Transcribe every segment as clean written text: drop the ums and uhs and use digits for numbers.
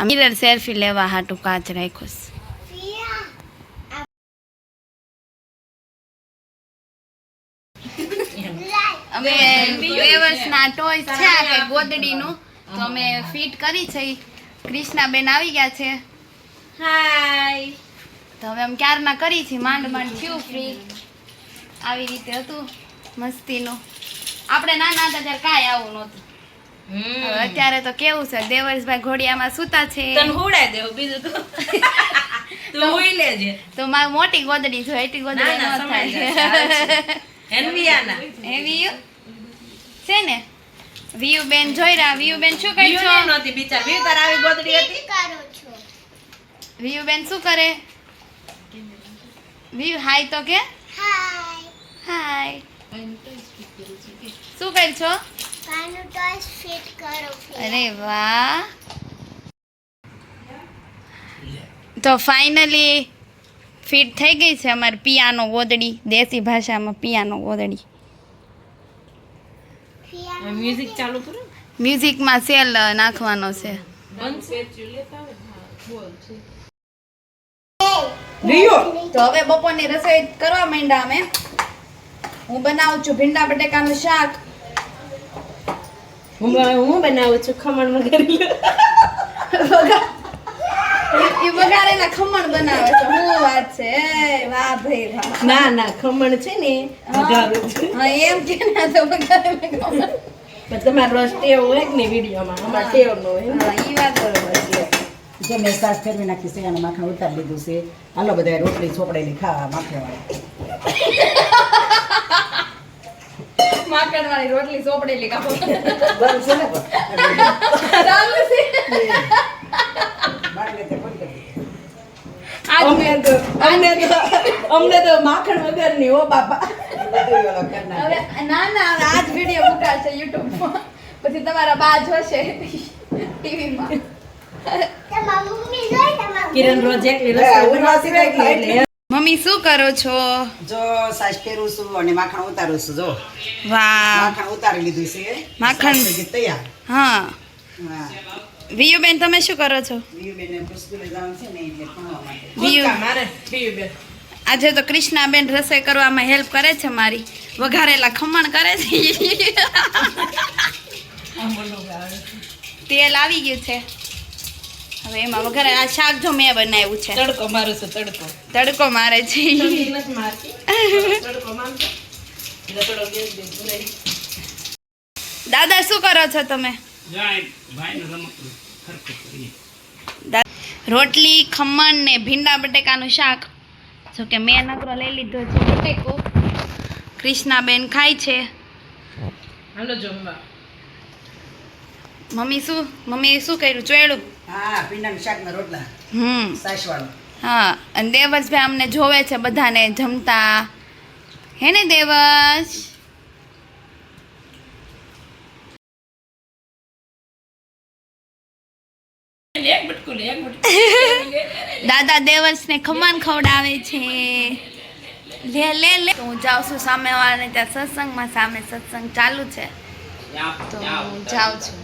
આ mirror selfie લેવા હાટું કાચ રાખ્યો છે. અમે 2 વર્ષના ટોય છે કે ગોદડીનું તો અમે ફિટ કરી છે. કૃષ્ણાબેન આવી ગયા છે. હાય. તો હવે અમે ક્યારના કરી છે, માંડ થયું ફ્રી. આવી રીતે હતું મસ્તીનું. આપણે નાના હતા ત્યારે કાંઈ આવું નહોતું. અત્યારે તો કેવું છે, દેવર્ષભાઈ ઘોડિયામાં સૂતા છે. તને હુડાઈ દેવું બીજું તો તું હુઈ લેજે. તો મારી મોટી ગોદડી જો એટલી ગોદડી ન થાય. એનવીયાના એવી છે ને. વિયુ બેન જોઈ રહ્યા. વિયુ બેન શું કરે છો? નહોતી બિચાર વિયુ તાર આવી ગોદડી હતી. વિયુ બેન શું કરે? વિયુ હાય તો કે હાય. શું કર છો? અરે વાહ. તો ફાઇનલી ફિટ થઈ ગઈ છે અમારી પિયાનો ગોદડી. દેશી ભાષામાં પિયાનો ગોદડી. મ્યુઝિક ચાલુ કરો. મ્યુઝિકમાં સેલ નાખવાનો છે. તો હવે બપોરની રસોઈ કરવા માંડ્યા અમે. હું બનાવું છું ભીંડા બટેકાનું શાક. હું બનાવું છું ખમણ વગેરે. એ વઘારેલા ખમણ બનાવે છે. હું વાત છે. વાહ ભાઈ વાહ. ના ખમણ છે ને વઘારું છું. હા એમ કે ના તો વઘારેલા ખમણ. પણ તમારો રોજ ટેવ હોય ને વિડીયોમાં અમાર ટેવ ન હોય. હા ઈ વાત બરોબર છે. જો મેં સાસ ફેરવી નાખી છે અને માખણ ઉતારી લીધું છે. હાલો બધા રોટલી ચોપડેલી ખાવા માખણવાળી. માખણવાળી રોટલી ચોપડેલી ખાઓ. બસ છે ને ચાલુ છે. બાળને તે ફોન કરી. અમને તો માખણ વગર ની હો બાપા. બધું ઓલો કરી નાખે. હવે ના હવે આજ વિડિયો મૂકાશે YouTube માં. પછી તમારા બા જોશે ટીવી માં. કિરણ રોજ એકલી રસોઈ ઉરવાસી રહી ગઈ એટલે. મમ્મી શું કરો છો? જો સાસ ફેરવું છું અને માખણ ઉતારું છું. જો વાહ. માખણ ઉતારી લીધું છે. માખણ. સાસ થઈ ગઈ તૈયાર. હા. હા વિયુબેન તમે શું કરો છો? વિયુબેને પુસ્તકલે જવાનું છે ને એટલે ભણવા માટે. વિયુ મારે થયું બે આજે તો કૃષ્ણાબેન રસોઈ કરવામાં હેલ્પ કરે છે મારી. વઘારેલા ખમણ કરે છે. તેલ આવી ગયું છે. હવે એમાં વઘારે આ શાક જો મેં બનાવ્યું છે. તડકો મારું છે તડકો. તડકો મારે છે. નથી મારતી તડકો મારતો એટલે થોડો ગેસ દે. દાદા શું કરો છો તમે? રોટલી ખમણ ને ભીંડા બટેકાનું શાક. જો કે મેં નકરો લઈ લીધો છે બટેકો. કૃષ્ણાબેન ખાય છે. હાલો જમવા. મમ્મી શું કર્યું? ચોયડું. હા ભીંડાનું શાકના રોટલા સાસ વાળો. હા અને દેવર્ષભાઈ અમને જોવે છે બધાને જમતા. હે ને દેવર્ષ? દાદા દેવર્ષને ખમણ ખવડાવે છે. લે હું જાઉં છું સામે વાળાને ત્યાં સત્સંગમાં. સામે સત્સંગ ચાલુ છે તો હું જાઉં છું.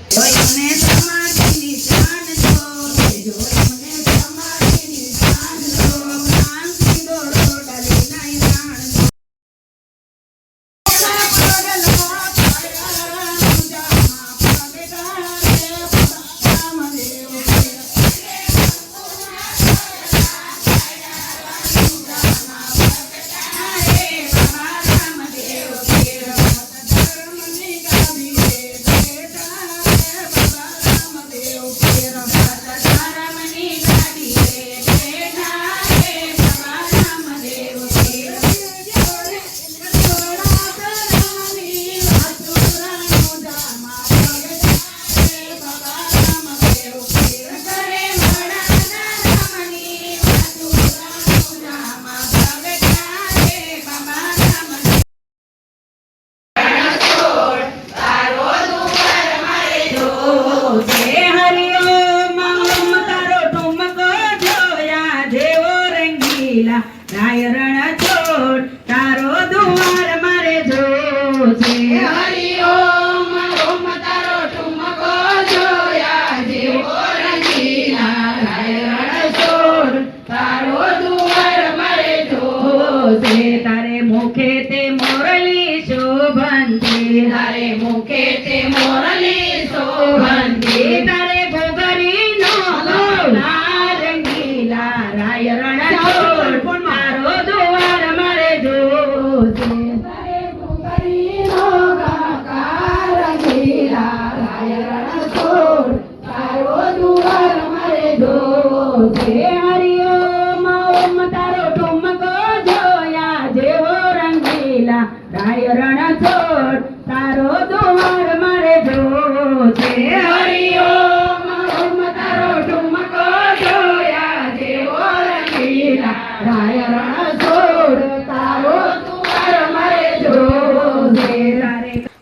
છે હરિઓમ ઓમ તારો ઠુમકો જોયા જેવો રંગીલા રાય રણ છોડ તારો દુવાર મારે જોવો છે હરિઓમ ઓમ તારો ઠુમકો જોયા જેવો રંગીલા રાય રણ છોડ તારો દુવાર મારે જોવો છે.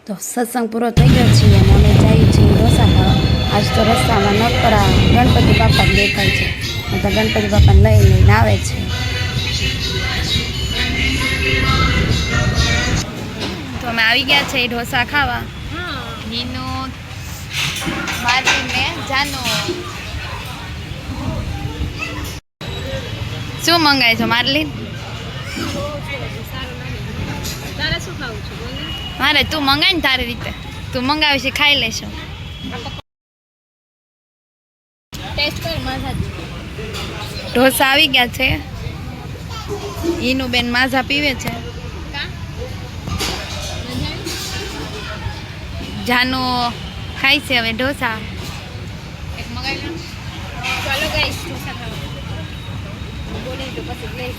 તો સત્સંગ પૂરો થઈ ગયો છે અને અમે જઈએ છીએ ઢોસા ખાવા. આજ તો રસ્તામાં નકરા ગણપતિ બાપા જ દેખાય છે. તો ગણપતિ બાપાને લઈને આવે છે. તો અમે આવી ગયા છે ઢોસા ખાવા. નીનુ, માર્લિન ને જાનુ. શું મંગાય છો માર્લિન? મારે તું મંગાય ને તારી રીતે. તું મંગાવી છે ખાઈ લેશો. ઢોસા આવી ગયા છે. ઈનું બેન માઝા પીવે છે. જાનુ ખાય છે હવે ઢોસા. એક મંગાવી લો. ચાલો ગાઈસ ઢોસા ખાવા. બોલે તો પછી લઈ.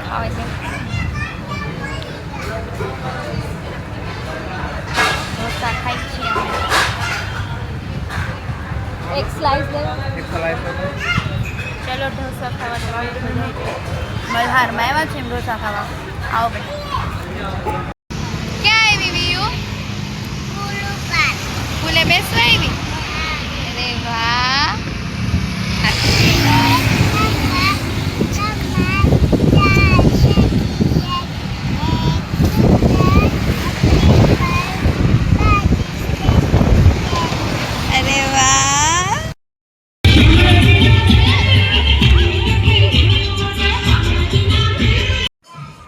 ખાવા છે. ઢોસા ખાઈ છીએ. એક સ્લાઈસ લે. ચલો ઢોસા ખાવા. મલ્હારમાં આવ્યા છે ઢોસા ખાવા. આવો બેટા. ક્યાં આવી વિયુ? ફૂલે બેસવા આવી? અરે વાહ. અરે વાહ.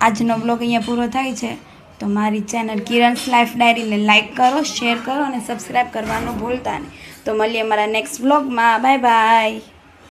આજનો બ્લોગ અહીંયા પૂરો થાય છે. તો મારી ચેનલ કિરણ્સ લાઈફ ડાયરીને લાઈક કરો, શેર કરો અને સબસ્ક્રાઈબ કરવાનું ભૂલતા નહીં. તો મળીએ મારા નેક્સ્ટ બ્લોગમાં. Bye bye.